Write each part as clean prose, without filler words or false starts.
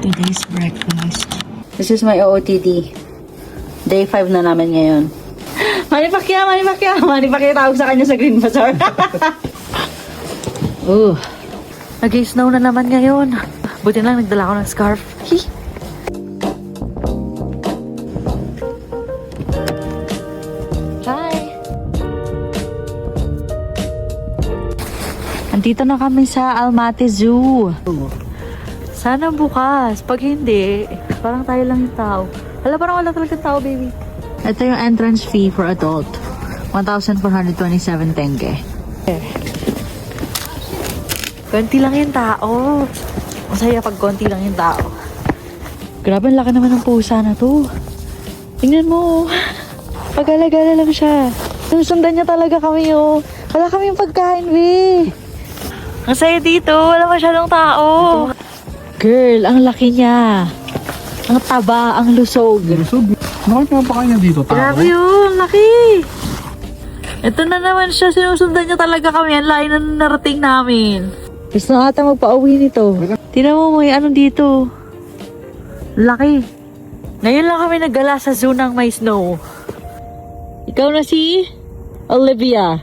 Today's breakfast. This is my OOTD. Day 5 na namin ngayon. Manny Pacquiao tawag sa kanya sa Green Bazaar. Nag-snow na naman ngayon. Buti lang nagdala ko ng scarf. Hi! Andito na kami sa Almaty Zoo. Sana bukas. Pag hindi, parang tayo lang yung tao. Parang wala talaga tao, baby. Ito yung entrance fee for adult. 1,427 tenge. Konti lang yung tao. Masaya pag konti lang yung tao. Grabe, ang laki naman ng pusa na to. Tingnan mo. Pag-alagala lang siya. Susundan niya talaga kami, oh. Wala kaming pagkain, be. Masaya dito. Wala masyadong tao. Girl, ang laki niya. Ang taba, ang lusog. Lusog? Bakit mapakain niya dito, tao? Grabe yun, laki. Ito na naman siya. Sinusundan niya talaga kami. Ang layo na narating namin. Gusto na ata magpa-uwi nito. Tingnan mo may ano dito. Laki. Ngayon lang kami naggala sa zoo ng may snow. Ikaw na si Olivia.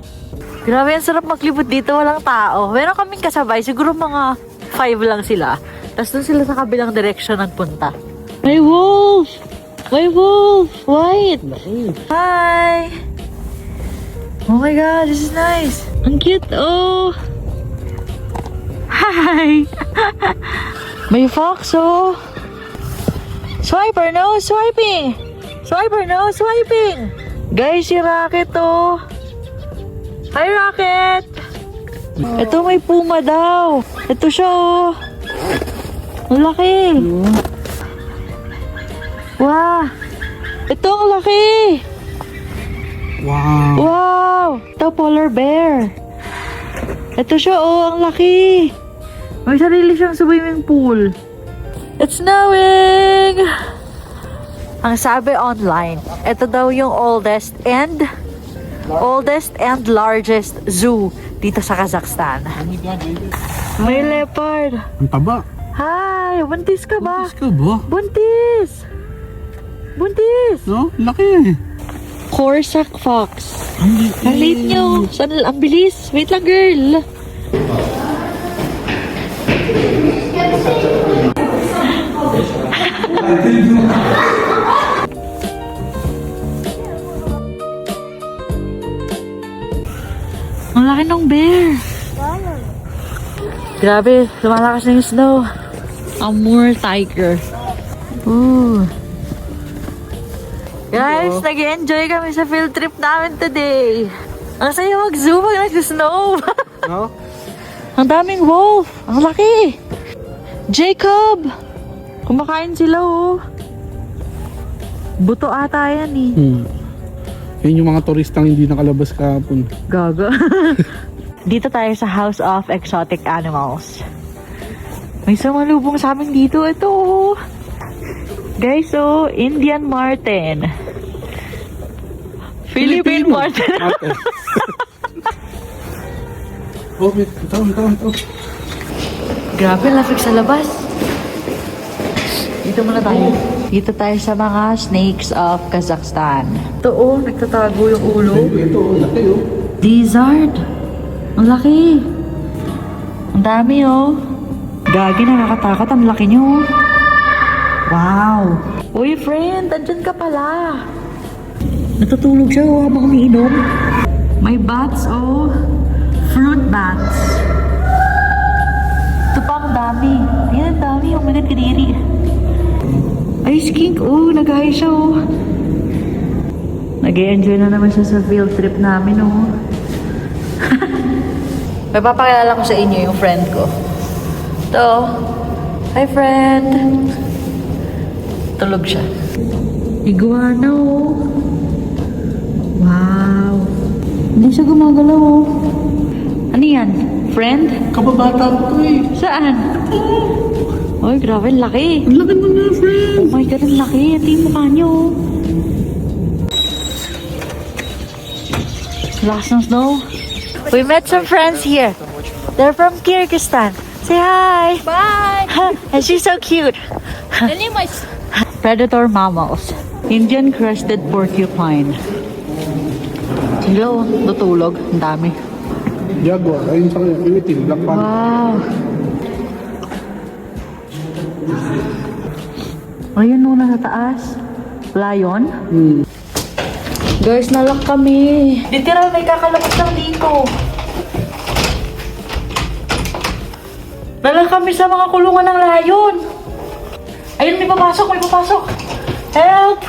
Grabe, ang sarap maglibot dito. Walang tao. Meron kaming kasabay. Siguro mga 5 lang sila. Tapos dun sila sa kabilang direction nagpunta. May wolf! May wolf! White! Hi! Oh my god, this is nice! Ang cute, oh! Hi! May fox, oh! Swiper, no swiping! Swiper, no swiping! Guys, si Rocket, oh! Hi, Rocket! Ito may puma daw! Ito siya, oh! Ang laki! Wow! Ito ang laki! Wow! Wow! Ito polar bear. Ito siya, oh, ang laki. May sarili siyang swimming pool. It's snowing! Ang sabi online, ito daw yung oldest and largest zoo dito sa Kazakhstan. May leopard. Ang taba. Hi! Buntis ka ba? Buntis ka ba? Buntis! Buntis! No? Laki. Corsac fox. Ang Ang late nyo. Saan? Ang bilis. Wait lang, girl. Ang laki ng bear. Grabe, lumalakas na yung snow. Amur tiger. Ooh. Guys, nag-enjoy kami sa field trip namin today. Ang saya mag-zoo pag nag-snow. No? Ang daming wolf. Ang laki. Jacob! Kumakain sila, oh. Buto ata yan, eh. Yun yung mga turistang hindi nakalabas kahapon. Gaga. Dito tayo sa House of Exotic Animals. May sumalubong sa amin dito. Ito, oh. Guys, oh, Indian Marten. Philippine Marten. Oh, ito. Grabe, lasig sa labas. Dito muna tayo. Dito tayo sa mga snakes of Kazakhstan. Ito, oh, nagtatago yung ulo. Ito, laki, oh. Lizard. Ang laki. Ang dami, oh. Gagi, nakakatakot. Ang laki nyo. Wow. Uy, friend, andyan ka pala. Natutulog siya, oh, habang umiinom. May bats, oh. Fruit bats. Ito pa, ang dami. Ayan, ang dami. Oh my God, kadiri. Ay, skink. Oh, nag-hi siya, oh. Nag-enjoy na naman siya sa field trip namin, oh. May papakilala ko sa inyo yung friend ko. Ito. Hi, friend. Tulog siya. Iguana, oh. Wow. Hindi siya gumagalaw, oh. Ano yan? Friend? Kababata ko, eh. Saan? Oy, grabe, ang laki. Ang laki mo na, friend. Oh my God, ang laki. Ito yung mukha niyo, oh. Lakas ng snow. We met some friends here. They're from Kyrgyzstan. Say hi. Bye. And she's so cute. Predator mammals. Indian crested porcupine. Hello, natulog. Ang dami. Jaguar, ayun sa kanya, iwitin, Black Panther. Wow. Ayun nuna sa taas. Lion. Guys, nalak kami. Literal, may kakalabas lang dito. Nalak kami sa mga kulungan ng lion. Ayun, may papasok, may papasok. Help!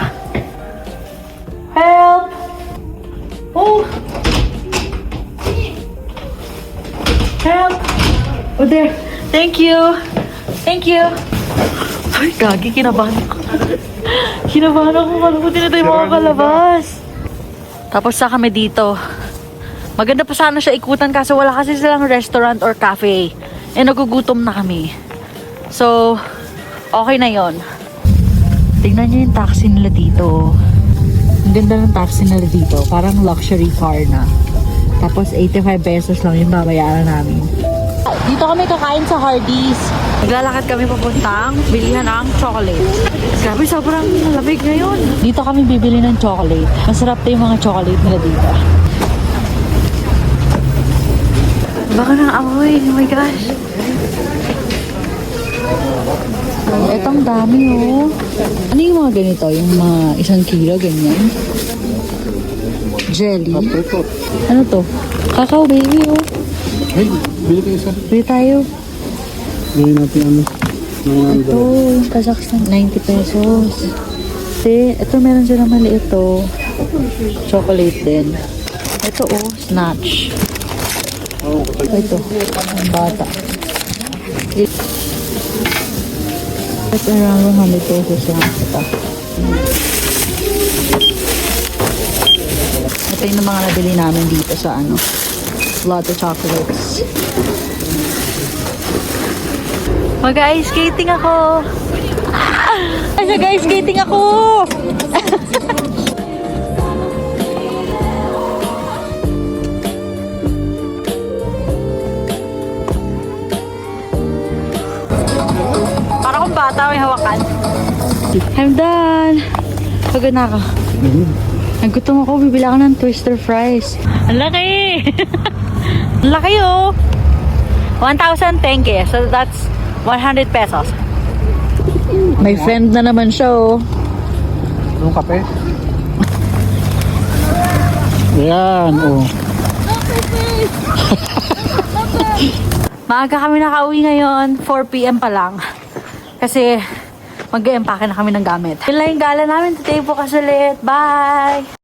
Help! Oh! Help! Oh, there. Thank you. Thank you. Ay, gagi, kinabahan ako. Kinabahan ako. Malukutin na tayo mga kalabas. Tapos sa kami dito. Maganda pa sana siya ikutan kaso wala kasi silang restaurant or cafe. Eh, nagugutom na kami. So, okay na yon. Tignan niyo yung taxi nila dito. Ang ganda ng taxi nila dito. Parang luxury car na. Tapos 85 pesos lang yung babayaran namin. Dito kami kakain sa Hardee's. Naglalakad kami papuntang bilihan ng chocolate. Grabe, sobrang lamig ngayon. Dito kami bibili ng chocolate. Masarap to yung mga chocolate nila dito. Baka nang amoy. Oh my gosh. Ito ang dami oh. Ano yung mga ganito? Yung mga 1 kilo, ganyan? Jelly. Apricot. Ano to? Kakao baby oh. Hey, bili kayo isa. Bili tayo. Gawin natin ano. Ito, yung Kazakhstan, 90 pesos. Ito meron silang maliit to. Chocolate din. Ito oh, snatch. Ito, ang bata. It's around 100 pesos lang ito. Ito yung mga nabili namin dito sa ano, Lotte Chocolates. Mag-ice skating ako! Mag-ice skating ako! Para kung bata may hawakan. I'm done! Pagod na ako. Nagutom ako, bibila ako ng Twister fries. Ang laki! Ang laki oh! 1,010 so that's 100 pesos. May friend na naman siya oh. Yung kape. Ayan, oh. Maaga kami nakauwi ngayon, 4 PM pa lang. Kasi mag-e-empake na kami ng gamit. Yun lang yung gala namin today, bukas ulit. Bye!